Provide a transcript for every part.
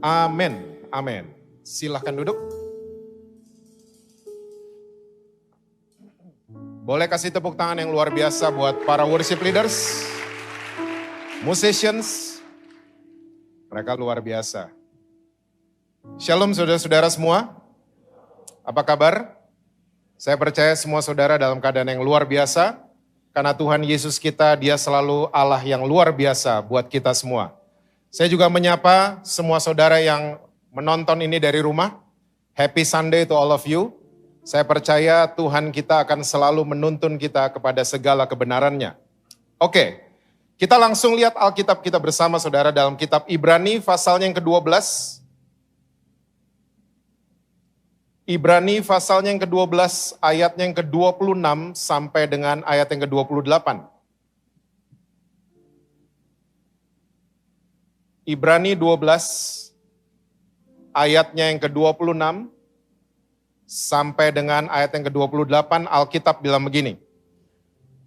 Amin. Amin. Silahkan duduk. Boleh kasih tepuk tangan yang luar biasa buat para worship leaders, musicians. Mereka luar biasa. Shalom saudara-saudara semua. Apa kabar? Saya percaya semua saudara dalam keadaan yang luar biasa. Karena Tuhan Yesus kita, Dia selalu Allah yang luar biasa buat kita semua. Saya juga menyapa semua saudara yang menonton ini dari rumah. Happy Sunday to all of you. Saya percaya Tuhan kita akan selalu menuntun kita kepada segala kebenarannya. Oke, kita langsung lihat Alkitab kita bersama saudara dalam kitab Ibrani pasalnya yang ke-12. Ibrani pasalnya yang ke-12 ayatnya yang ke-26 sampai dengan ayat yang ke-28. Ibrani 12 ayatnya yang ke-26 sampai dengan ayat yang ke-28, Alkitab bilang begini.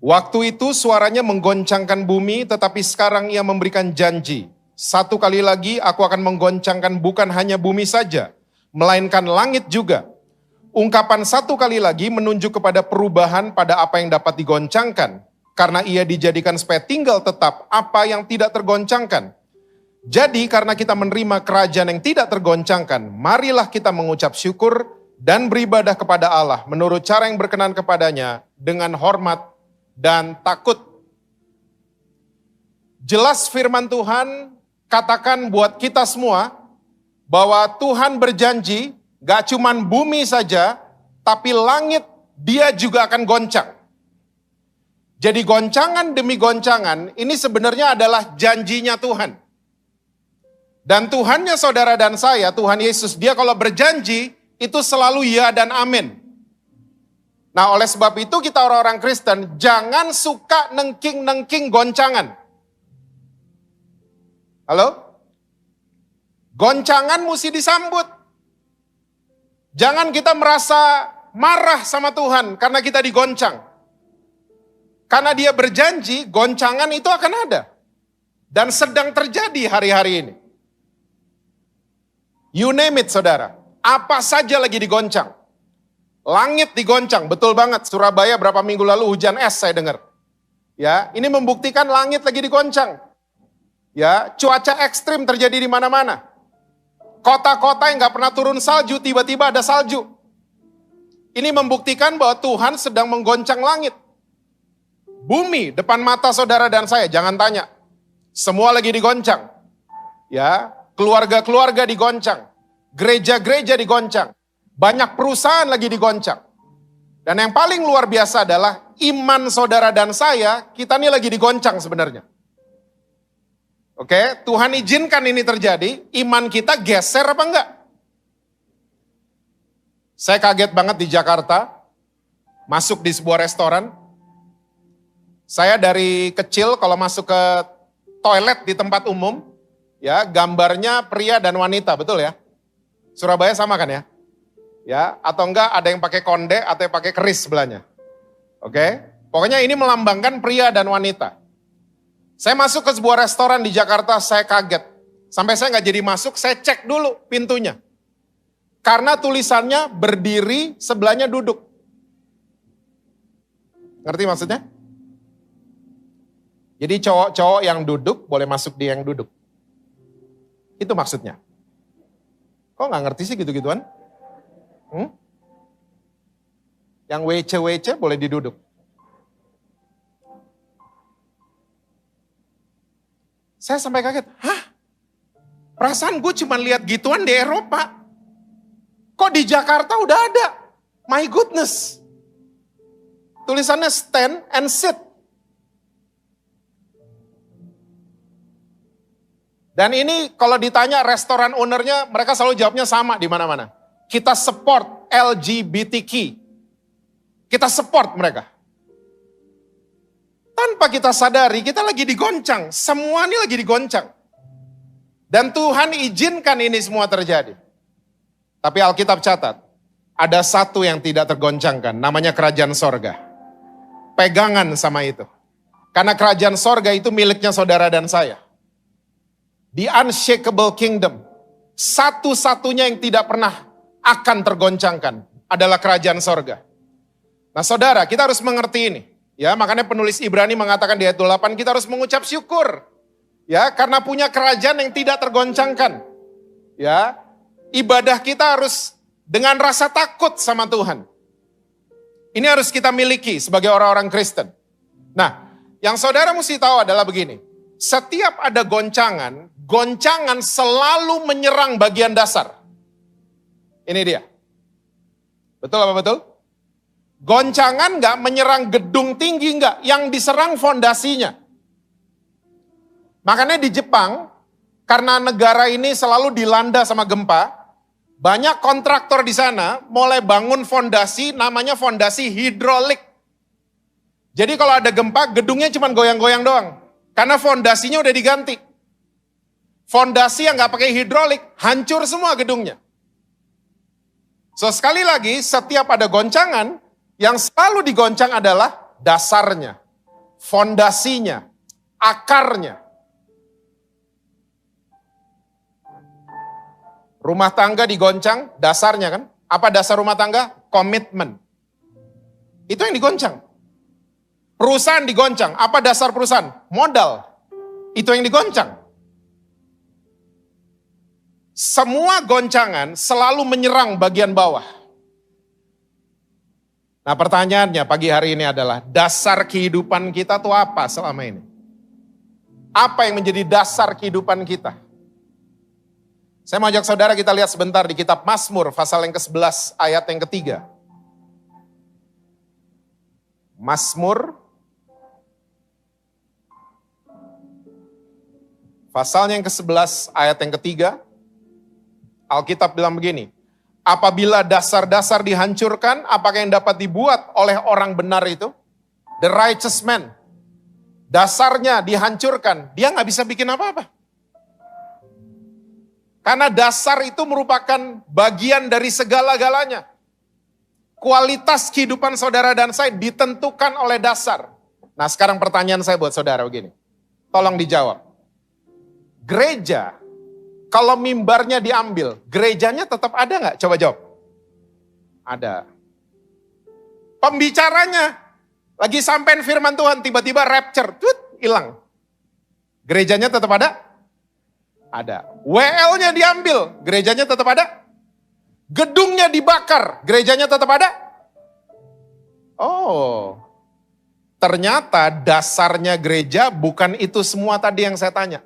Waktu itu suaranya menggoncangkan bumi, tetapi sekarang ia memberikan janji. Satu kali lagi aku akan menggoncangkan bukan hanya bumi saja, melainkan langit juga. Ungkapan satu kali lagi menunjuk kepada perubahan pada apa yang dapat digoncangkan, karena ia dijadikan supaya tinggal tetap apa yang tidak tergoncangkan. Jadi karena kita menerima kerajaan yang tidak tergoncangkan, marilah kita mengucap syukur dan beribadah kepada Allah menurut cara yang berkenan kepadanya dengan hormat dan takut. Jelas firman Tuhan katakan buat kita semua bahwa Tuhan berjanji gak cuman bumi saja, tapi langit Dia juga akan goncang. Jadi goncangan demi goncangan ini sebenarnya adalah janjinya Tuhan. Dan Tuhannya saudara dan saya, Tuhan Yesus, Dia kalau berjanji itu selalu ya dan amin. Nah oleh sebab itu kita orang-orang Kristen jangan suka nengking-nengking goncangan. Halo? Goncangan mesti disambut. Jangan kita merasa marah sama Tuhan karena kita digoncang. Karena Dia berjanji goncangan itu akan ada. Dan sedang terjadi hari-hari ini. You name it saudara. Apa saja lagi digoncang. Langit digoncang, betul banget. Surabaya berapa minggu lalu hujan es saya dengar. Ya, ini membuktikan langit lagi digoncang. Ya, cuaca ekstrim terjadi di mana-mana. Kota-kota yang gak pernah turun salju, tiba-tiba ada salju. Ini membuktikan bahwa Tuhan sedang menggoncang langit. Bumi depan mata saudara dan saya, jangan tanya. Semua lagi digoncang. Ya, keluarga-keluarga digoncang. Gereja-gereja digoncang. Banyak perusahaan lagi digoncang. Dan yang paling luar biasa adalah iman saudara dan saya, kita ini lagi digoncang sebenarnya. Oke, Tuhan izinkan ini terjadi, iman kita geser apa enggak? Saya kaget banget di Jakarta, masuk di sebuah restoran. Saya dari kecil kalau masuk ke toilet di tempat umum, ya gambarnya pria dan wanita, betul ya? Surabaya sama kan ya? Ya, atau enggak ada yang pakai konde atau yang pakai keris sebelahnya. Oke? Pokoknya ini melambangkan pria dan wanita. Saya masuk ke sebuah restoran di Jakarta, saya kaget. Sampai saya nggak jadi masuk, saya cek dulu pintunya. Karena tulisannya berdiri, sebelahnya duduk. Ngerti maksudnya? Jadi cowok-cowok yang duduk boleh masuk di yang duduk. Itu maksudnya. Kok nggak ngerti sih gitu-gituan? Yang WC-WC boleh diduduk. Saya sampai kaget, perasaan gue cuma lihat gituan di Eropa. Kok di Jakarta udah ada? My goodness. Tulisannya stand and sit. Dan ini kalau ditanya restoran ownernya, mereka selalu jawabnya sama di mana-mana. Kita support LGBTQ. Kita support mereka. Tanpa kita sadari, kita lagi digoncang. Semua ini lagi digoncang. Dan Tuhan izinkan ini semua terjadi. Tapi Alkitab catat, ada satu yang tidak tergoncangkan, namanya kerajaan sorga. Pegangan sama itu. Karena kerajaan sorga itu miliknya saudara dan saya. The unshakable kingdom. satu-satunya yang tidak pernah akan tergoncangkan adalah kerajaan sorga. Nah saudara, kita harus mengerti ini. Ya, makanya penulis Ibrani mengatakan di ayat 8 kita harus mengucap syukur. Ya, karena punya kerajaan yang tidak tergoncangkan. Ya, ibadah kita harus dengan rasa takut sama Tuhan. Ini harus kita miliki sebagai orang-orang Kristen. Nah, yang saudara mesti tahu adalah begini. Setiap ada goncangan, goncangan selalu menyerang bagian dasar. Ini dia. Betul apa betul? Goncangan nggak menyerang gedung tinggi nggak, yang diserang fondasinya. Makanya di Jepang, karena negara ini selalu dilanda sama gempa, banyak kontraktor di sana mulai bangun fondasi, namanya fondasi hidrolik. Jadi kalau ada gempa, gedungnya cuma goyang-goyang doang, karena fondasinya udah diganti. Fondasi yang nggak pakai hidrolik, hancur semua gedungnya. So sekali lagi, setiap ada goncangan, yang selalu digoncang adalah dasarnya, fondasinya, akarnya. Rumah tangga digoncang, dasarnya kan. Apa dasar rumah tangga? Komitmen. Itu yang digoncang. Perusahaan digoncang, apa dasar perusahaan? Modal. Itu yang digoncang. Semua goncangan selalu menyerang bagian bawah. Nah pertanyaannya pagi hari ini adalah, dasar kehidupan kita tuh apa selama ini? Apa yang menjadi dasar kehidupan kita? Saya mau ajak saudara kita lihat sebentar di kitab Mazmur, pasal yang ke-11, ayat yang ketiga. Mazmur, pasalnya yang ke-11, ayat yang ketiga. Alkitab bilang begini, apabila dasar-dasar dihancurkan, apakah yang dapat dibuat oleh orang benar itu? The righteous man. Dasarnya dihancurkan, dia nggak bisa bikin apa-apa. Karena dasar itu merupakan bagian dari segala-galanya. Kualitas kehidupan saudara dan saya ditentukan oleh dasar. Nah sekarang pertanyaan saya buat saudara begini. Tolong dijawab. Gereja, kalau mimbarnya diambil, gerejanya tetap ada nggak? Coba jawab. Ada. Pembicaranya, lagi sampein firman Tuhan, tiba-tiba rapture, hilang. Gerejanya tetap ada? Ada. WL-nya diambil, gerejanya tetap ada? Gedungnya dibakar, gerejanya tetap ada? Oh, ternyata dasarnya gereja bukan itu semua tadi yang saya tanya.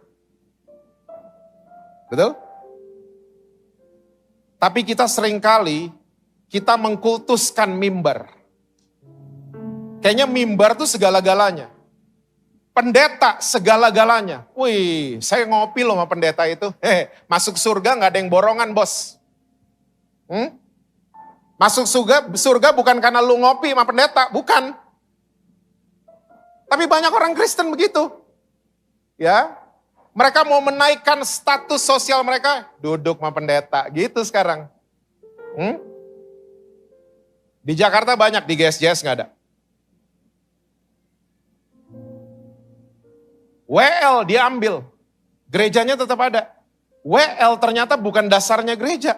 Betul? Tapi kita seringkali, kita mengkultuskan mimbar. Kayaknya mimbar tuh segala-galanya. Pendeta segala-galanya. Wih, saya ngopi loh sama pendeta itu. Masuk surga gak ada yang borongan bos. Masuk surga bukan karena lu ngopi sama pendeta, bukan. Tapi banyak orang Kristen begitu. Ya, mereka mau menaikkan status sosial mereka, duduk sama pendeta, gitu sekarang. Di Jakarta banyak, di GSJS nggak ada. WL diambil, gerejanya tetap ada. WL ternyata bukan dasarnya gereja.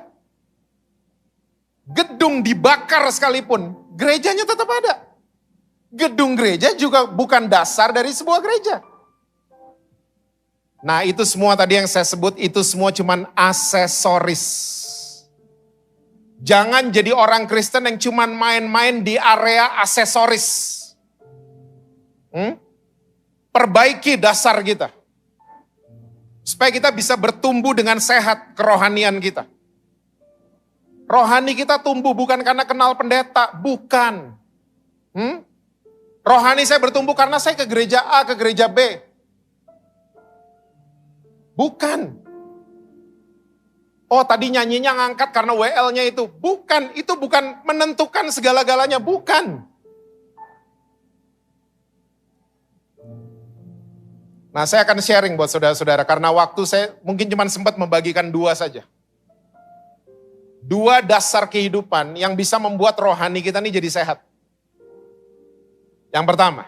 Gedung dibakar sekalipun, gerejanya tetap ada. Gedung gereja juga bukan dasar dari sebuah gereja. Nah itu semua tadi yang saya sebut, itu semua cuman aksesoris. Jangan jadi orang Kristen yang cuman main-main di area aksesoris. Perbaiki dasar kita. Supaya kita bisa bertumbuh dengan sehat kerohanian kita. Rohani kita tumbuh bukan karena kenal pendeta, bukan. Rohani saya bertumbuh karena saya ke gereja A, ke gereja B. Bukan. Oh tadi nyanyinya ngangkat karena WL-nya itu. Bukan, itu bukan menentukan segala-galanya, bukan. Nah saya akan sharing buat saudara-saudara, karena waktu saya mungkin cuma sempat membagikan 2 saja. 2 dasar kehidupan yang bisa membuat rohani kita ini jadi sehat. Yang pertama,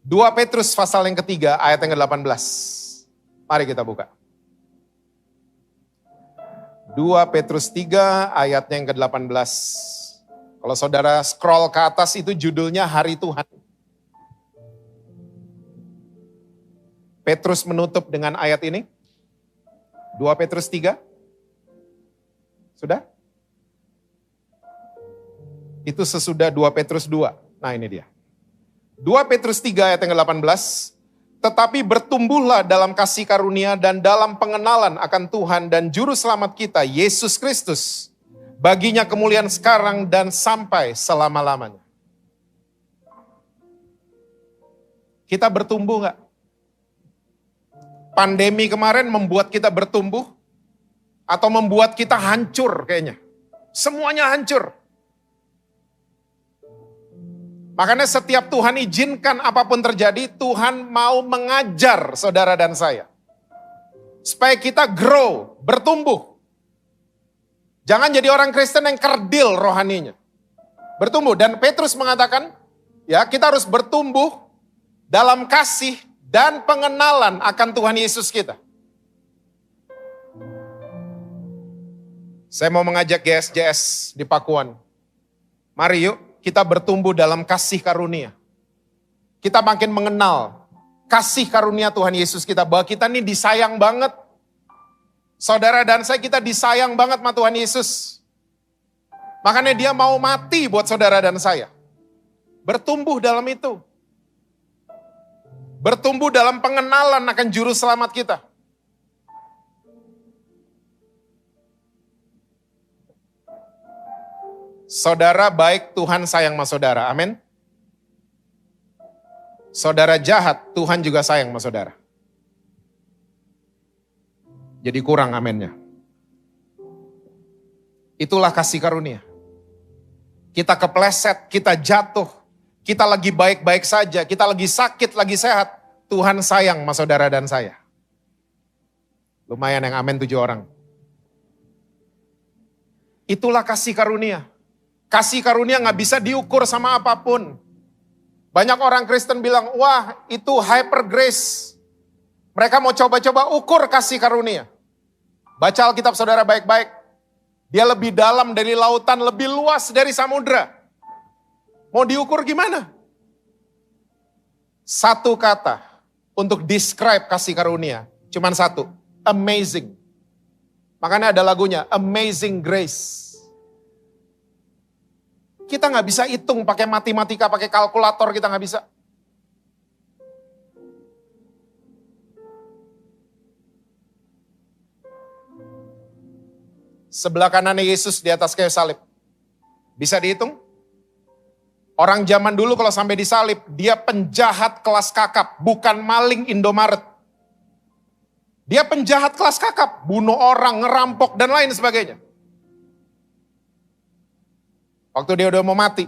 2 Petrus pasal yang ketiga ayat yang ke-18. Mari kita buka. 2 Petrus 3 ayatnya yang ke-18. Kalau saudara scroll ke atas itu judulnya Hari Tuhan. Petrus menutup dengan ayat ini. 2 Petrus 3. Sudah? Itu sesudah 2 Petrus 2. Nah ini dia. 2 Petrus 3 ayat yang ke-18. Tetapi bertumbuhlah dalam kasih karunia dan dalam pengenalan akan Tuhan dan Juru Selamat kita, Yesus Kristus. Baginya kemuliaan sekarang dan sampai selama-lamanya. Kita bertumbuh gak? Pandemi kemarin membuat kita bertumbuh? Atau membuat kita hancur kayaknya? Semuanya hancur. Makanya setiap Tuhan izinkan apapun terjadi, Tuhan mau mengajar saudara dan saya. Supaya kita grow, bertumbuh. Jangan jadi orang Kristen yang kerdil rohaninya. Bertumbuh. Dan Petrus mengatakan, ya kita harus bertumbuh dalam kasih dan pengenalan akan Tuhan Yesus kita. Saya mau mengajak GSJS di Pakuan. Mari yuk kita bertumbuh dalam kasih karunia. Kita makin mengenal kasih karunia Tuhan Yesus kita. Bahwa kita ini disayang banget. Saudara dan saya kita disayang banget sama Tuhan Yesus. Makanya dia mau mati buat saudara dan saya. Bertumbuh dalam itu. Bertumbuh dalam pengenalan akan Juru Selamat kita. Saudara baik, Tuhan sayang sama saudara. Amin. Saudara jahat, Tuhan juga sayang sama saudara. Jadi kurang aminnya. Itulah kasih karunia. Kita kepleset, kita jatuh, kita lagi baik-baik saja, kita lagi sakit, lagi sehat. Tuhan sayang sama saudara dan saya. Lumayan yang amin 7 orang. Itulah kasih karunia. Kasih karunia gak bisa diukur sama apapun. Banyak orang Kristen bilang, wah itu hyper grace. Mereka mau coba-coba ukur kasih karunia. Baca Alkitab saudara baik-baik. Dia lebih dalam dari lautan, lebih luas dari samudra. Mau diukur gimana? Satu kata untuk describe kasih karunia. Cuman satu, amazing. Makanya ada lagunya, Amazing Grace. Kita gak bisa hitung pakai matematika, pakai kalkulator, kita gak bisa. Sebelah kanannya Yesus di atas kayu salib. Bisa dihitung? Orang zaman dulu kalau sampai disalib, dia penjahat kelas kakap, bukan maling Indomaret. Dia penjahat kelas kakap, bunuh orang, ngerampok, dan lain sebagainya. Waktu dia udah mau mati,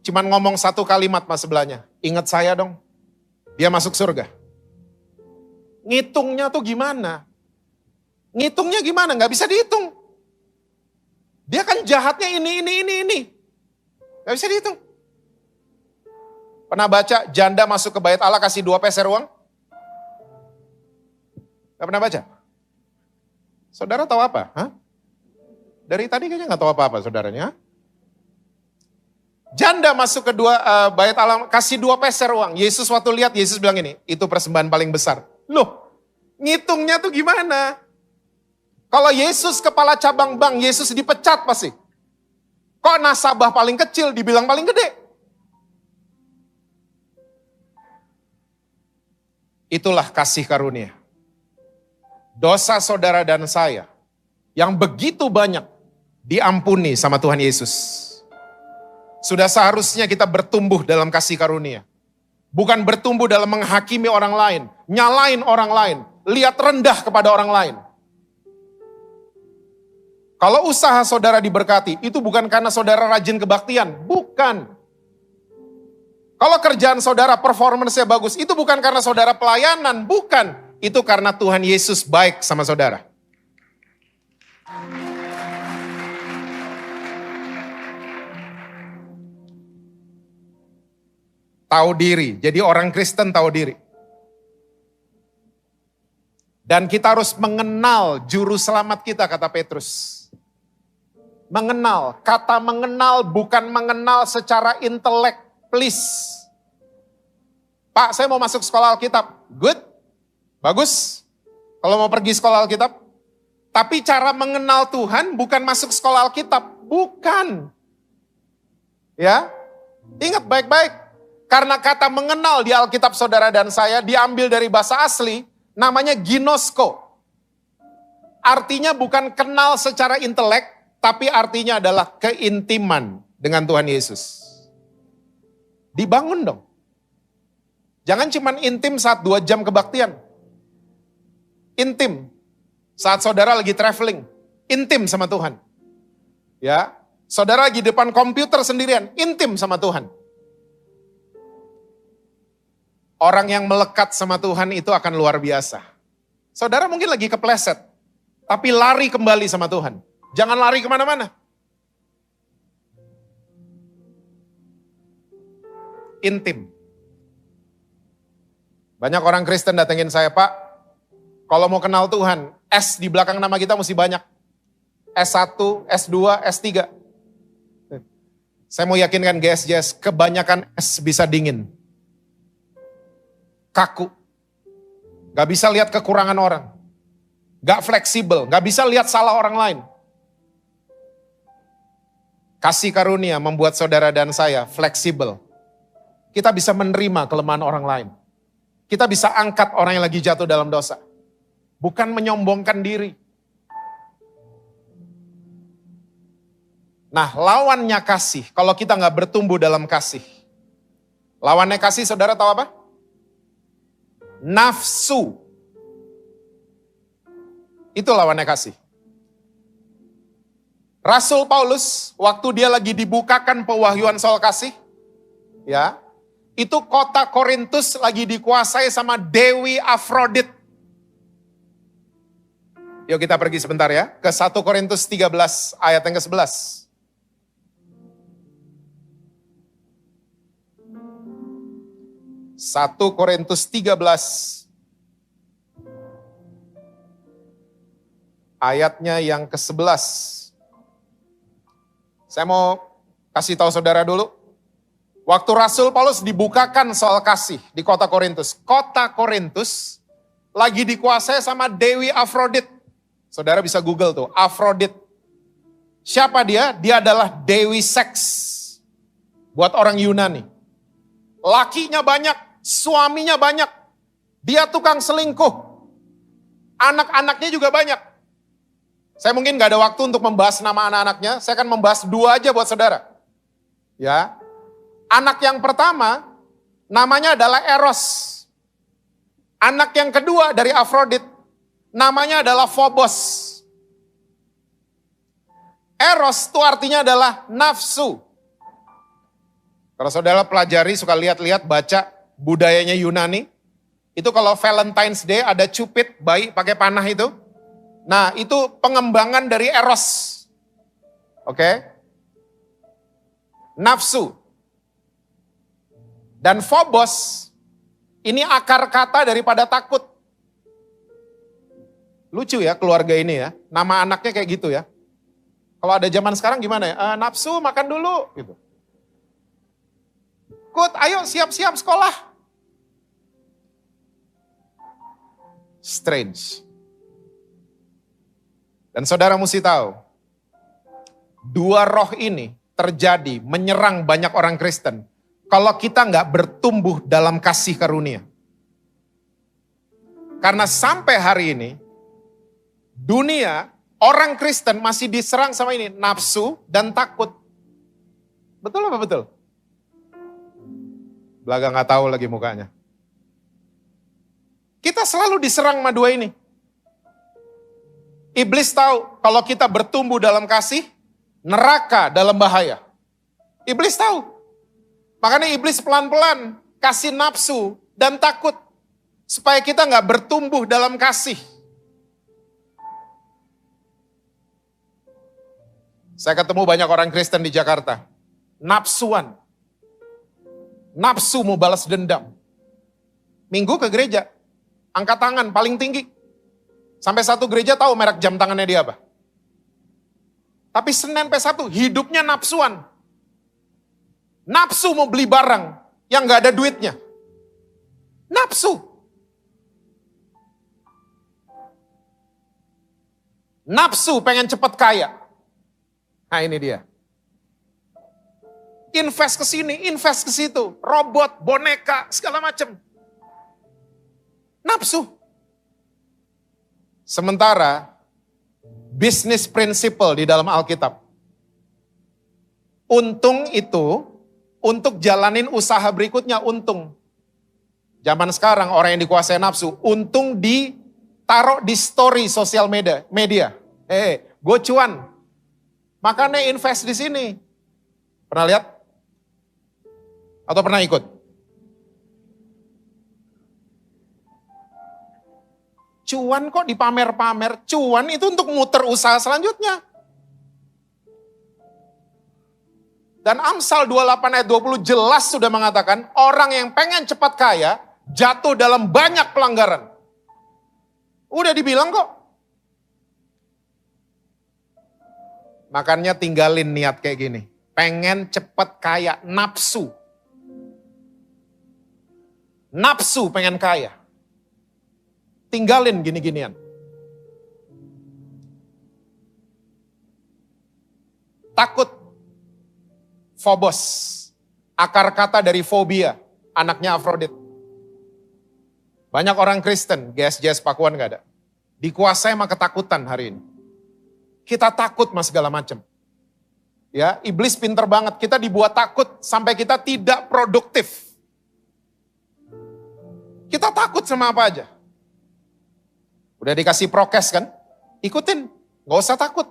cuman ngomong satu kalimat mas sebelahnya, ingat saya dong, dia masuk surga. Ngitungnya tuh gimana? Ngitungnya gimana? Gak bisa dihitung. Dia kan jahatnya ini. Gak bisa dihitung. Pernah baca janda masuk ke bait Allah kasih 2 peser uang? Gak pernah baca? Saudara tahu apa? Hah? Dari tadi kayaknya gak tahu apa-apa saudaranya. Janda masuk ke bait Allah kasih 2 peser uang. Yesus waktu lihat, Yesus bilang ini, itu persembahan paling besar. Loh, ngitungnya tuh gimana? Kalau Yesus kepala cabang bank, Yesus dipecat pasti. Kok nasabah paling kecil dibilang paling gede? Itulah kasih karunia. Dosa saudara dan saya yang begitu banyak diampuni sama Tuhan Yesus. Sudah seharusnya kita bertumbuh dalam kasih karunia. Bukan bertumbuh dalam menghakimi orang lain, nyalain orang lain, lihat rendah kepada orang lain. Kalau usaha saudara diberkati, itu bukan karena saudara rajin kebaktian, bukan. Kalau kerjaan saudara performance-nya bagus, itu bukan karena saudara pelayanan, bukan. Itu karena Tuhan Yesus baik sama saudara. Tahu diri, jadi orang Kristen tahu diri. Dan kita harus mengenal juru selamat kita, kata Petrus. Mengenal, kata mengenal bukan mengenal secara intelek, please. Pak, saya mau masuk sekolah Alkitab. Good, bagus. Kalau mau pergi sekolah Alkitab. Tapi cara mengenal Tuhan bukan masuk sekolah Alkitab. Bukan. Ya, ingat baik-baik. Karena kata mengenal di Alkitab saudara dan saya diambil dari bahasa asli, namanya ginosko. Artinya bukan kenal secara intelek, tapi artinya adalah keintiman dengan Tuhan Yesus. Dibangun dong. Jangan cuma intim saat 2 jam kebaktian. Intim saat saudara lagi traveling. Intim sama Tuhan. Ya, saudara lagi depan komputer sendirian. Intim sama Tuhan. Orang yang melekat sama Tuhan itu akan luar biasa. Saudara mungkin lagi kepleset. Tapi lari kembali sama Tuhan. Jangan lari kemana-mana. Intim. Banyak orang Kristen datengin saya, Pak, kalau mau kenal Tuhan, S di belakang nama kita mesti banyak. S1, S2, S3. Saya mau yakinkan GSJS, kebanyakan S bisa dingin. Kaku. Gak bisa lihat kekurangan orang. Gak fleksibel, gak bisa lihat salah orang lain. Kasih karunia membuat saudara dan saya fleksibel. Kita bisa menerima kelemahan orang lain. Kita bisa angkat orang yang lagi jatuh dalam dosa. Bukan menyombongkan diri. Nah, lawannya kasih. Kalau kita nggak bertumbuh dalam kasih. Lawannya kasih, saudara tahu apa? Nafsu. Itu lawannya kasih. Rasul Paulus, waktu dia lagi dibukakan pewahyuan soal kasih, ya, itu kota Korintus lagi dikuasai sama Dewi Afrodit. Yuk kita pergi sebentar ya, ke 1 Korintus 13 ayat yang ke-11. 1 Korintus 13 ayatnya yang ke-11. Saya mau kasih tahu saudara dulu. Waktu Rasul Paulus dibukakan soal kasih di kota Korintus. Kota Korintus lagi dikuasai sama Dewi Afrodit. Saudara bisa Google tuh, Afrodit. Siapa dia? Dia adalah Dewi seks. Buat orang Yunani. Lakinya banyak, suaminya banyak. Dia tukang selingkuh. Anak-anaknya juga banyak. Saya mungkin gak ada waktu untuk membahas nama anak-anaknya. Saya akan membahas 2 aja buat saudara. Ya. Anak yang pertama namanya adalah Eros. Anak yang kedua dari Afrodit namanya adalah Phobos. Eros itu artinya adalah nafsu. Kalau saudara pelajari, suka lihat-lihat, baca budayanya Yunani. Itu kalau Valentine's Day ada cupid, bayi pakai panah itu. Nah itu pengembangan dari Eros. Oke? Nafsu. Dan Phobos, ini akar kata daripada takut. Lucu ya keluarga ini ya, nama anaknya kayak gitu ya. Kalau ada zaman sekarang gimana ya? Nafsu makan dulu gitu. Kut, ayo siap-siap sekolah. Strange. Dan saudara mesti tahu, 2 roh ini terjadi menyerang banyak orang Kristen. Kalau kita nggak bertumbuh dalam kasih karunia. Karena sampai hari ini, dunia, orang Kristen masih diserang sama ini, nafsu dan takut. Betul apa betul? Belaga nggak tahu lagi mukanya. Kita selalu diserang sama 2 ini. Iblis tahu kalau kita bertumbuh dalam kasih, neraka dalam bahaya. Iblis tahu. Makanya iblis pelan-pelan kasih nafsu dan takut. Supaya kita nggak bertumbuh dalam kasih. Saya ketemu banyak orang Kristen di Jakarta. Nafsuan. Nafsu mau balas dendam. Minggu ke gereja. Angkat tangan paling tinggi. Sampai satu gereja tahu merek jam tangannya dia apa. Tapi Senin sampai Sabtu hidupnya nafsuan. Nafsu mau beli barang yang gak ada duitnya. Nafsu. Nafsu pengen cepat kaya. Nah ini dia. Invest ke sini, invest ke situ. Robot, boneka, segala macam. Nafsu. Sementara business principle di dalam Alkitab. Untung itu untuk jalanin usaha berikutnya untung. Zaman sekarang orang yang dikuasai nafsu, untung ditaruh di story sosial media. Gue cuan. Makanya invest di sini. Pernah lihat? Atau pernah ikut? Cuan kok dipamer-pamer. Cuan itu untuk muter usaha selanjutnya. Dan Amsal 28 ayat 20 jelas sudah mengatakan orang yang pengen cepat kaya jatuh dalam banyak pelanggaran. Udah dibilang kok. Makanya tinggalin niat kayak gini. Pengen cepat kaya, nafsu. Nafsu pengen kaya. Tinggalin gini-ginian. Takut. Phobos. Akar kata dari fobia. Anaknya Afrodit. Banyak orang Kristen, GSJS Pakuan gak ada. Dikuasai sama ketakutan hari ini. Kita takut mas segala macam. Ya, iblis pinter banget. Kita dibuat takut sampai kita tidak produktif. Kita takut sama apa aja. Udah dikasih prokes kan? Ikutin, gak usah takut.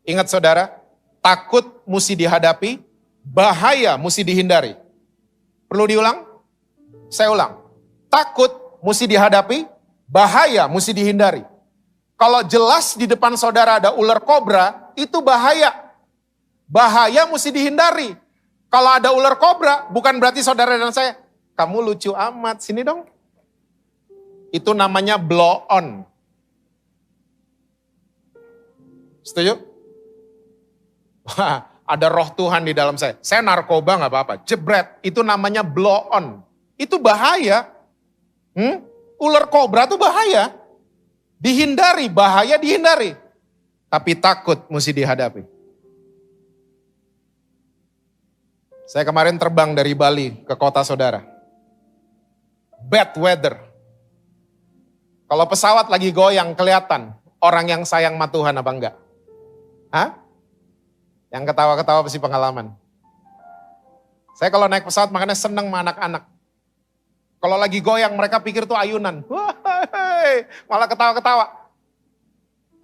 Ingat saudara, takut mesti dihadapi, bahaya mesti dihindari. Perlu diulang? Saya ulang. Takut mesti dihadapi, bahaya mesti dihindari. Kalau jelas di depan saudara ada ular kobra, itu bahaya. Bahaya mesti dihindari. Kalau ada ular kobra, bukan berarti saudara dan saya, kamu lucu amat, sini dong. Itu namanya blow on. Setuju? Wah, ada roh Tuhan di dalam saya. Saya narkoba gak apa-apa, jebret, itu namanya blow on. Itu bahaya. Ular kobra itu bahaya. Dihindari, bahaya dihindari. Tapi takut mesti dihadapi. Saya kemarin terbang dari Bali ke kota saudara. Bad weather. Kalau pesawat lagi goyang kelihatan orang yang sayang sama Tuhan apa enggak? Hah? Yang ketawa-ketawa pasti pengalaman. Saya kalau naik pesawat makanya seneng sama anak-anak. Kalau lagi goyang mereka pikir tuh ayunan. Malah ketawa-ketawa.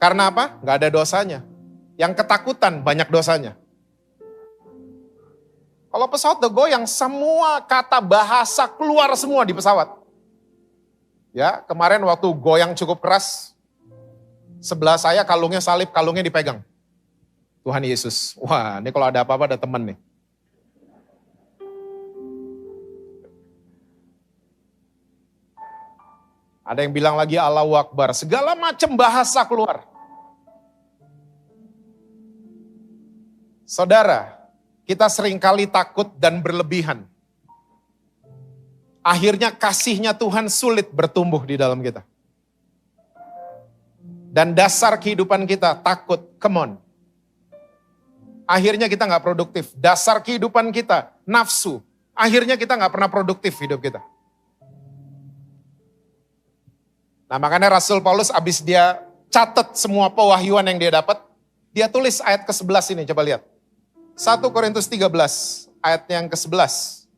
Karena apa? Gak ada dosanya. Yang ketakutan banyak dosanya. Kalau pesawat udah goyang, semua kata bahasa keluar semua di pesawat. Ya, kemarin waktu goyang cukup keras, sebelah saya kalungnya salib, kalungnya dipegang. Tuhan Yesus. Wah, ini kalau ada apa-apa ada teman nih. Ada yang bilang lagi Allahu Akbar, segala macam bahasa keluar. Saudara, kita seringkali takut dan berlebihan. Akhirnya kasihnya Tuhan sulit bertumbuh di dalam kita. Dan dasar kehidupan kita takut, come on. Akhirnya kita gak produktif. Dasar kehidupan kita, nafsu. Akhirnya kita gak pernah produktif hidup kita. Nah makanya Rasul Paulus abis dia catat semua pewahyuan yang dia dapat, dia tulis ayat ke-11 ini, coba lihat. 1 Korintus 13 ayat yang ke-11.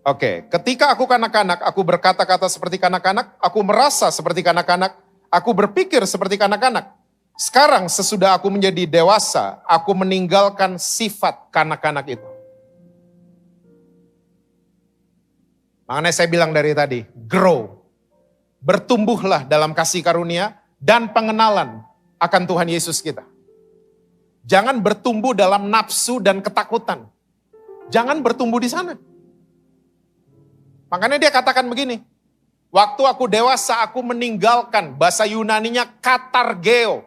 Oke, ketika aku kanak-kanak, aku berkata-kata seperti kanak-kanak, aku merasa seperti kanak-kanak, aku berpikir seperti kanak-kanak. Sekarang sesudah aku menjadi dewasa, aku meninggalkan sifat kanak-kanak itu. Makanya saya bilang dari tadi, grow. Bertumbuhlah dalam kasih karunia dan pengenalan akan Tuhan Yesus kita. Jangan bertumbuh dalam nafsu dan ketakutan. Jangan bertumbuh di sana. Makanya dia katakan begini, waktu aku dewasa aku meninggalkan, bahasa Yunaninya katargeo.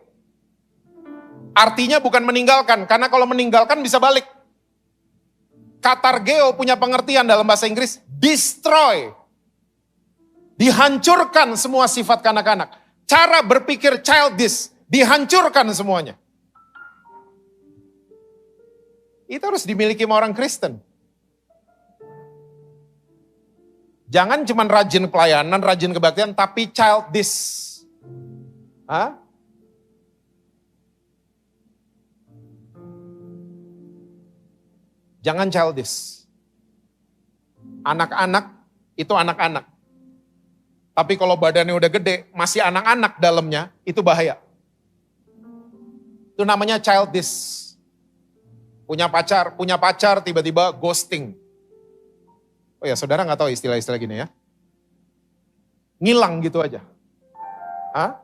Artinya bukan meninggalkan, karena kalau meninggalkan bisa balik. Katargeo punya pengertian dalam bahasa Inggris, destroy. Dihancurkan semua sifat kanak-kanak. Cara berpikir childish, dihancurkan semuanya. Itu harus dimiliki sama orang Kristen. Jangan cuma rajin pelayanan, rajin kebaktian, tapi childish. Hah? Jangan childish. Anak-anak itu anak-anak. Tapi kalau badannya udah gede, masih anak-anak dalamnya, itu bahaya. Itu namanya childish. Punya pacar tiba-tiba ghosting. Oh ya, saudara nggak tahu istilah-istilah gini ya? Ngilang gitu aja. Hah?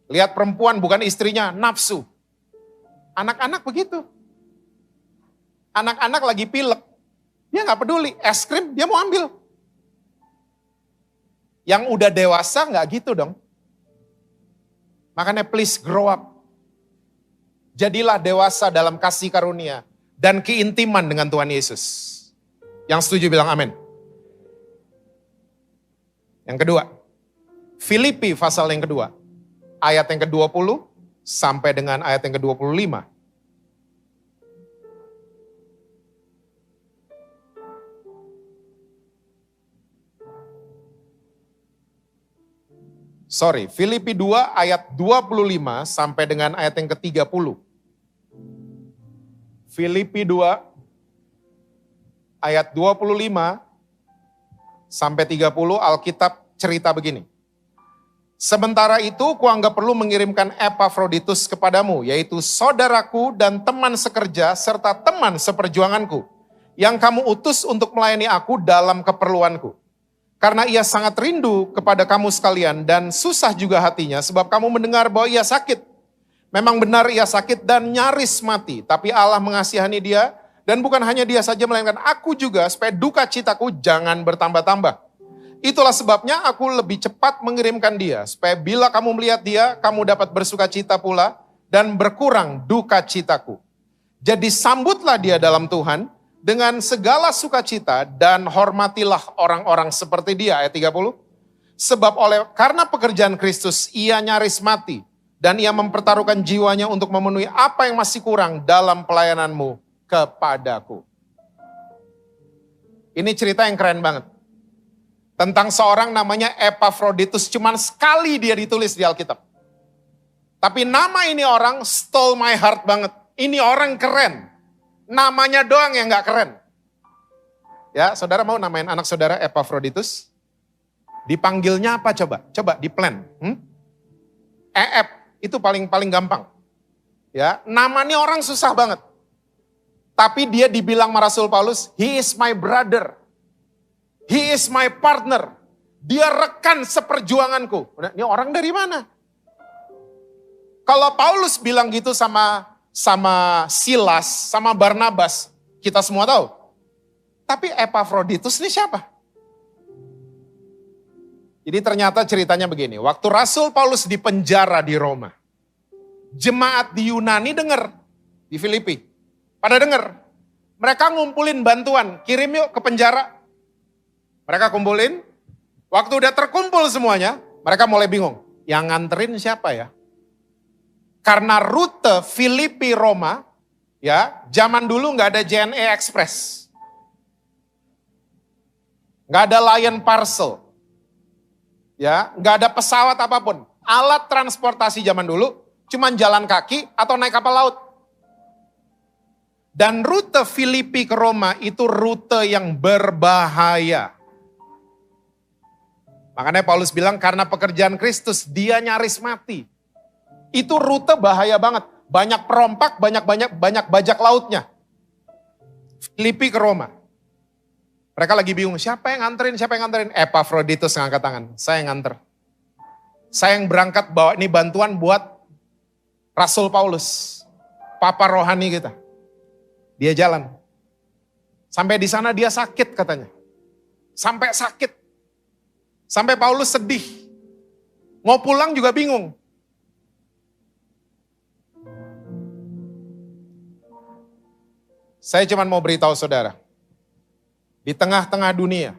Lihat perempuan bukan istrinya, nafsu. Anak-anak begitu. Anak-anak lagi pilek. Dia nggak peduli, es krim dia mau ambil. Yang udah dewasa nggak gitu dong. Makanya please grow up. Jadilah dewasa dalam kasih karunia dan keintiman dengan Tuhan Yesus. Yang setuju bilang amin. Yang kedua, Filipi pasal yang kedua, ayat yang ke-20 sampai dengan ayat yang ke-25. Filipi 2 ayat 25 sampai dengan ayat yang ke-30. Filipi 2 ayat 25 sampai 30 Alkitab cerita begini. Sementara itu kuanggap perlu mengirimkan Epafroditus kepadamu, yaitu saudaraku dan teman sekerja serta teman seperjuanganku, yang kamu utus untuk melayani aku dalam keperluanku. Karena ia sangat rindu kepada kamu sekalian dan susah juga hatinya sebab kamu mendengar bahwa ia sakit. Memang benar ia sakit dan nyaris mati, tapi Allah mengasihani dia dan bukan hanya dia saja melainkan aku juga supaya duka citaku jangan bertambah-tambah. Itulah sebabnya aku lebih cepat mengirimkan dia supaya bila kamu melihat dia kamu dapat bersuka cita pula dan berkurang duka citaku. Jadi sambutlah dia dalam Tuhan dengan segala sukacita dan hormatilah orang-orang seperti dia. Ayat 30. Sebab karena pekerjaan Kristus ia nyaris mati dan ia mempertaruhkan jiwanya untuk memenuhi apa yang masih kurang dalam pelayananmu kepadaku. Ini cerita yang keren banget. Tentang seorang namanya Epafroditus, cuman sekali dia ditulis di Alkitab. Tapi nama ini orang stole my heart banget. Ini orang keren. Namanya doang yang gak keren. Ya, saudara mau namain anak saudara Epafroditus? Dipanggilnya apa coba? Coba di plan. EF, itu paling gampang. Ya, namanya orang susah banget. Tapi dia dibilang sama Rasul Paulus, he is my brother. He is my partner. Dia rekan seperjuanganku. Ini orang dari mana? Kalau Paulus bilang gitu sama Silas, sama Barnabas, kita semua tahu. Tapi Epafroditus ini siapa? Jadi ternyata ceritanya begini. Waktu Rasul Paulus di penjara di Roma, jemaat di Yunani dengar di Filipi. Pada dengar. Mereka ngumpulin bantuan, kirim yuk ke penjara. Mereka kumpulin, waktu udah terkumpul semuanya, mereka mulai bingung. Yang nganterin siapa ya? Karena rute Filipi Roma, ya zaman dulu nggak ada JNE Express. Nggak ada Lion Parcel. Ya, nggak ada pesawat apapun. Alat transportasi zaman dulu, cuman jalan kaki atau naik kapal laut. Dan rute Filipi ke Roma itu rute yang berbahaya. Makanya Paulus bilang karena pekerjaan Kristus dia nyaris mati. Itu rute bahaya banget. Banyak perompak, banyak bajak lautnya. Filipi ke Roma. Mereka lagi bingung, siapa yang nganterin? Epafroditus ngangkat tangan, saya yang nganter. Saya yang berangkat bawa ini bantuan buat Rasul Paulus, papa rohani kita. Dia jalan. Sampai di sana dia sakit katanya. Sampai sakit. Sampai Paulus sedih. Mau pulang juga bingung. Saya cuma mau beritahu saudara. Di tengah-tengah dunia,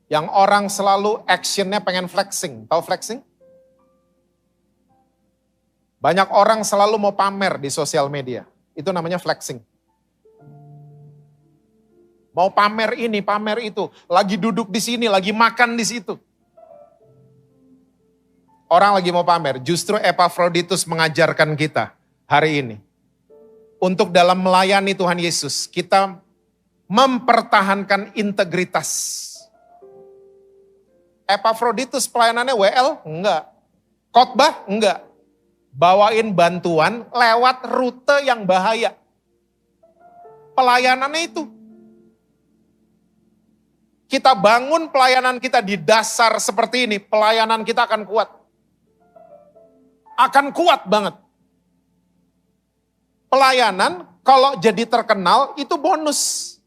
yang orang selalu actionnya pengen flexing. Tahu flexing? Banyak orang selalu mau pamer di sosial media. Itu namanya flexing. Mau pamer ini, pamer itu. Lagi duduk di sini, lagi makan di situ. Orang lagi mau pamer. Justru Epafroditus mengajarkan kita hari ini. Untuk dalam melayani Tuhan Yesus, kita mempertahankan integritas. Epafroditus pelayanannya WL? Enggak. Khotbah? Enggak. Bawain bantuan lewat rute yang bahaya. Pelayanannya itu. Kita bangun pelayanan kita di dasar seperti ini, pelayanan kita akan kuat. Akan kuat banget. Pelayanan kalau jadi terkenal itu bonus.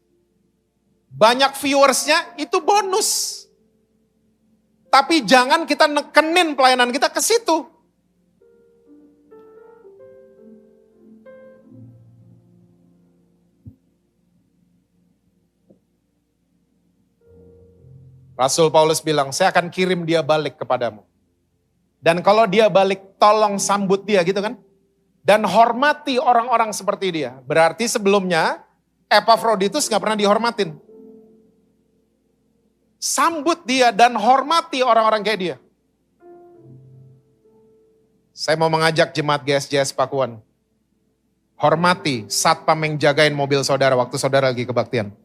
Banyak viewersnya itu bonus. Tapi jangan kita nekenin pelayanan kita ke situ. Rasul Paulus bilang, saya akan kirim dia balik kepadamu. Dan kalau dia balik, tolong sambut dia gitu kan. Dan hormati orang-orang seperti dia. Berarti sebelumnya, Epafroditus gak pernah dihormatin. Sambut dia dan hormati orang-orang kayak dia. Saya mau mengajak jemaat GSJS Pakuan. Hormati satpam yang jagain mobil saudara waktu saudara lagi kebaktian.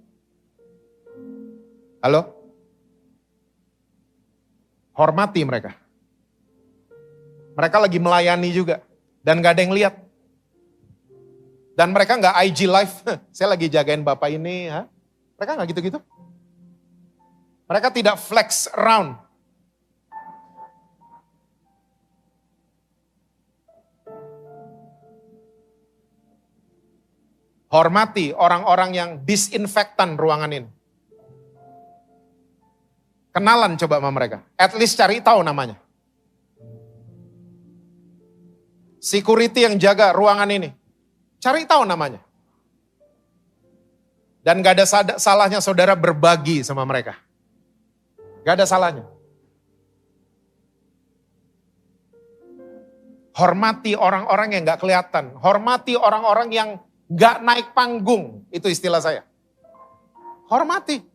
Halo? Hormati mereka. Mereka lagi melayani juga. Dan gak ada yang lihat. Dan mereka gak IG live. Saya lagi jagain bapak ini. Ha? Mereka gak gitu-gitu. Mereka tidak flex around. Hormati orang-orang yang disinfektan ruangan ini. Kenalan coba sama mereka. At least cari tahu namanya. Security yang jaga ruangan ini. Cari tahu namanya. Dan gak ada salahnya saudara berbagi sama mereka. Gak ada salahnya. Hormati orang-orang yang gak kelihatan. Hormati orang-orang yang gak naik panggung. Itu istilah saya. Hormati.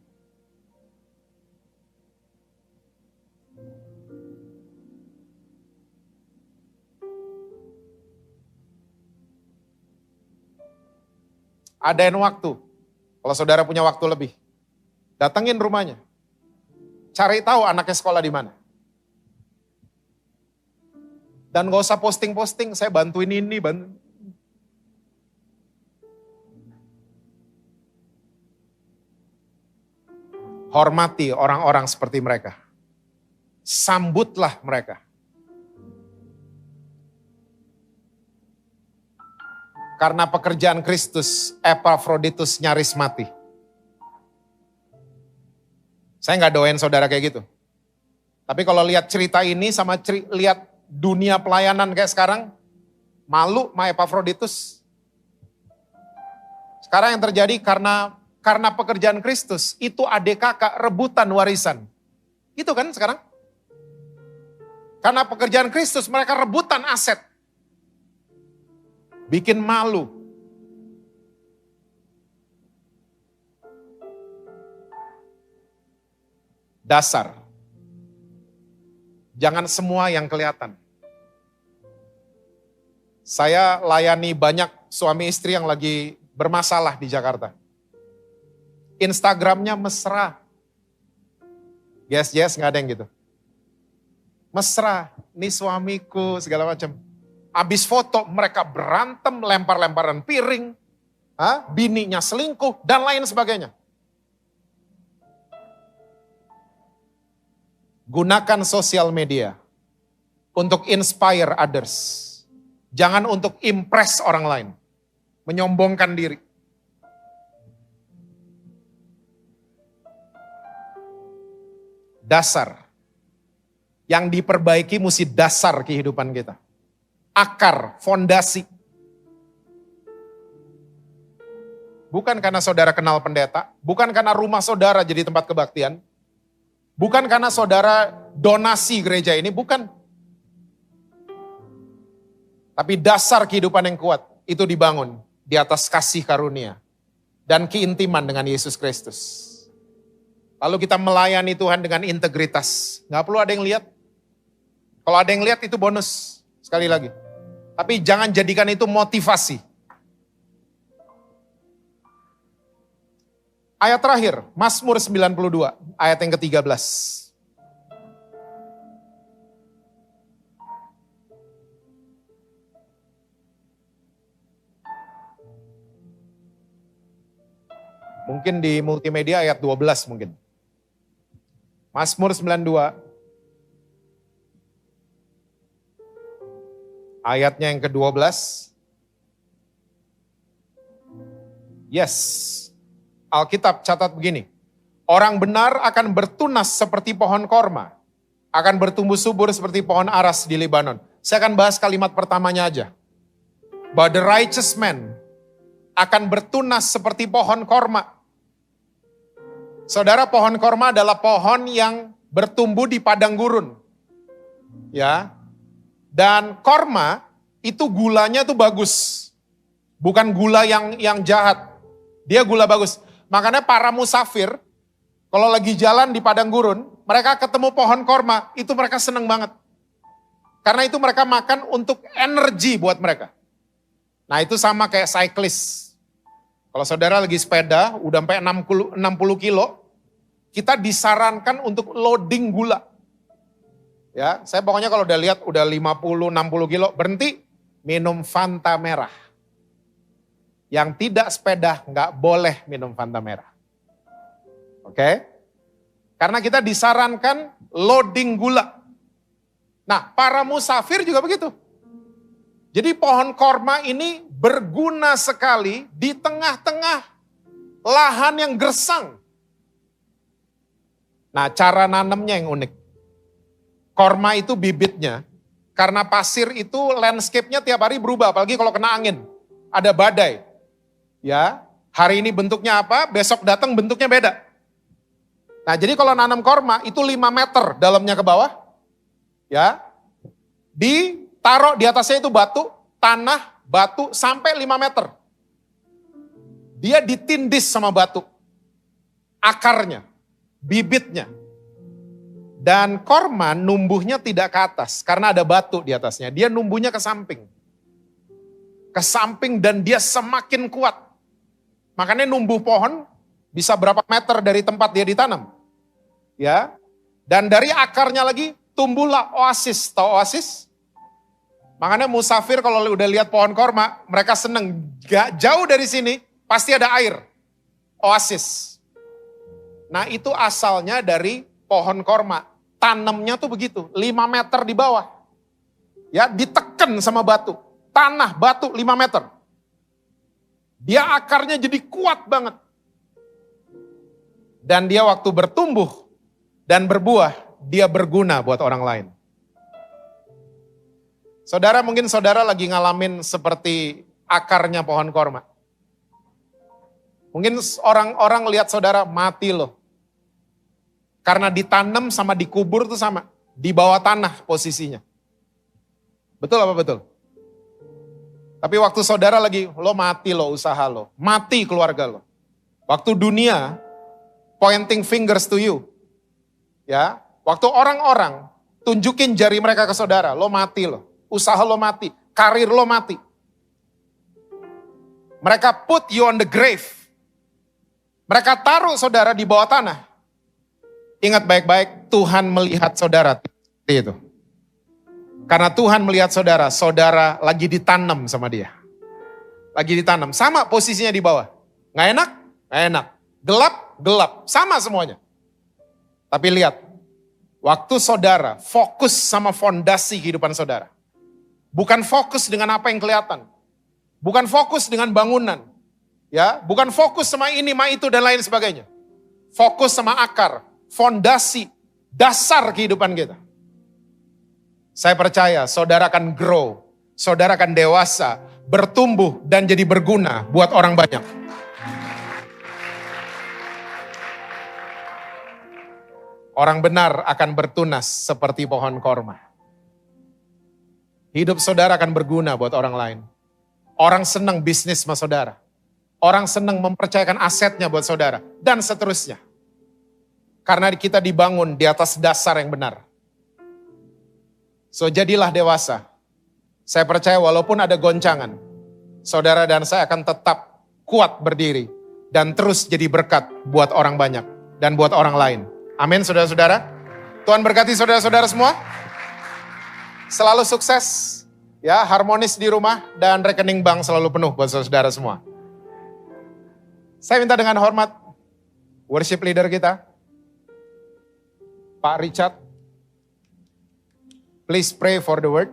Adain waktu. Kalau saudara punya waktu lebih. Datengin rumahnya. Cari tahu anaknya sekolah di mana. Dan gak usah posting-posting, saya bantuin ini, Hormati orang-orang seperti mereka. Sambutlah mereka. Karena pekerjaan Kristus, Epafroditus nyaris mati. Saya nggak doain saudara kayak gitu. Tapi kalau lihat cerita ini sama lihat dunia pelayanan kayak sekarang, malu sama Epafroditus. Sekarang yang terjadi karena pekerjaan Kristus, itu adik kakak rebutan warisan. Itu kan sekarang. Karena pekerjaan Kristus mereka rebutan aset. Bikin malu. Dasar. Jangan semua yang kelihatan. Saya layani banyak suami istri yang lagi bermasalah di Jakarta. Instagramnya mesra. Yes, gak ada yang gitu. Mesra, nih suamiku, segala macam. Abis foto mereka berantem, lempar-lemparan piring, bininya selingkuh, dan lain sebagainya. Gunakan sosial media untuk inspire others. Jangan untuk impress orang lain. Menyombongkan diri. Dasar. Yang diperbaiki mesti dasar kehidupan kita. Akar, fondasi. Bukan karena saudara kenal pendeta, bukan karena rumah saudara jadi tempat kebaktian, bukan karena saudara donasi gereja ini, bukan. Tapi dasar kehidupan yang kuat itu dibangun di atas kasih karunia dan keintiman dengan Yesus Kristus. Lalu kita melayani Tuhan dengan integritas. Gak perlu ada yang lihat. Kalau ada yang lihat itu bonus, sekali lagi. Tapi jangan jadikan itu motivasi. Ayat terakhir, Mazmur 92, ayat yang ke-13. Mungkin di multimedia ayat 12 mungkin. Mazmur 92, ayatnya yang ke-12. Yes. Alkitab catat begini, orang benar akan bertunas seperti pohon korma, akan bertumbuh subur seperti pohon aras di Lebanon. Saya akan bahas kalimat pertamanya aja. But the righteous man akan bertunas seperti pohon korma. Saudara, pohon korma adalah pohon yang bertumbuh di padang gurun. Ya. Dan korma itu gulanya tuh bagus. Bukan gula yang jahat. Dia gula bagus. Makanya para musafir, kalau lagi jalan di padang gurun, mereka ketemu pohon korma, itu mereka seneng banget. Karena itu mereka makan untuk energi buat mereka. Nah itu sama kayak cyclist. Kalau saudara lagi sepeda, udah sampai 60 kilo, kita disarankan untuk loading gula. Ya, saya pokoknya kalau udah lihat udah 50-60 kilo, berhenti, minum Fanta merah. Yang tidak sepeda nggak boleh minum Fanta merah. Oke? Karena kita disarankan loading gula. Nah, para musafir juga begitu. Jadi pohon korma ini berguna sekali di tengah-tengah lahan yang gersang. Nah, cara nanamnya yang unik. Korma itu bibitnya, karena pasir itu landscape-nya tiap hari berubah, apalagi kalau kena angin. Ada badai. Ya, hari ini bentuknya apa, besok datang bentuknya beda. Nah, jadi kalau nanam korma itu 5 meter dalamnya ke bawah. Ya. Ditaruh di atasnya itu batu, tanah, batu sampai 5 meter. Dia ditindis sama batu. Akarnya, bibitnya. Dan korma numbuhnya tidak ke atas karena ada batu di atasnya. Dia numbuhnya ke samping. Ke samping dan dia semakin kuat. Makanya numbuh pohon bisa berapa meter dari tempat dia ditanam. Ya. Dan dari akarnya lagi tumbuhlah oasis. Tahu oasis? Makanya musafir kalau udah lihat pohon korma, mereka seneng. Gak jauh dari sini pasti ada air. Oasis. Nah itu asalnya dari pohon korma. Tanamnya tuh begitu, 5 meter di bawah. Ya, ditekan sama batu. Tanah, batu 5 meter. Dia akarnya jadi kuat banget. Dan dia waktu bertumbuh dan berbuah, dia berguna buat orang lain. Saudara, mungkin saudara lagi ngalamin seperti akarnya pohon korma. Mungkin orang-orang lihat saudara mati loh. Karena ditanam sama dikubur tuh sama. Di bawah tanah posisinya. Betul apa betul? Tapi waktu saudara lagi, lo mati lo usaha lo. Mati keluarga lo. Waktu dunia pointing fingers to you. Ya, waktu orang-orang tunjukin jari mereka ke saudara, lo mati lo. Usaha lo mati, karir lo mati. Mereka put you on the grave. Mereka taruh saudara di bawah tanah. Ingat baik-baik, Tuhan melihat saudara seperti itu. Karena Tuhan melihat saudara, saudara lagi ditanam sama dia. Lagi ditanam, sama posisinya di bawah. Nggak enak? Nggak enak. Gelap? Gelap. Sama semuanya. Tapi lihat, waktu saudara fokus sama fondasi kehidupan saudara. Bukan fokus dengan apa yang kelihatan. Bukan fokus dengan bangunan. Ya, bukan fokus sama ini, sama itu dan lain sebagainya. Fokus sama akar, fondasi, dasar kehidupan kita. Saya percaya saudara akan grow, saudara akan dewasa, bertumbuh dan jadi berguna buat orang banyak. Orang benar akan bertunas seperti pohon korma. Hidup saudara akan berguna buat orang lain. Orang senang bisnis sama saudara. Orang senang mempercayakan asetnya buat saudara. Dan seterusnya. Karena kita dibangun di atas dasar yang benar. So jadilah dewasa. Saya percaya walaupun ada goncangan, saudara dan saya akan tetap kuat berdiri. Dan terus jadi berkat buat orang banyak. Dan buat orang lain. Amin saudara-saudara. Tuhan berkati saudara-saudara semua. Selalu sukses. Ya, harmonis di rumah dan rekening bank selalu penuh buat saudara semua. Saya minta dengan hormat worship leader kita, Pak Richard. Please pray for the word.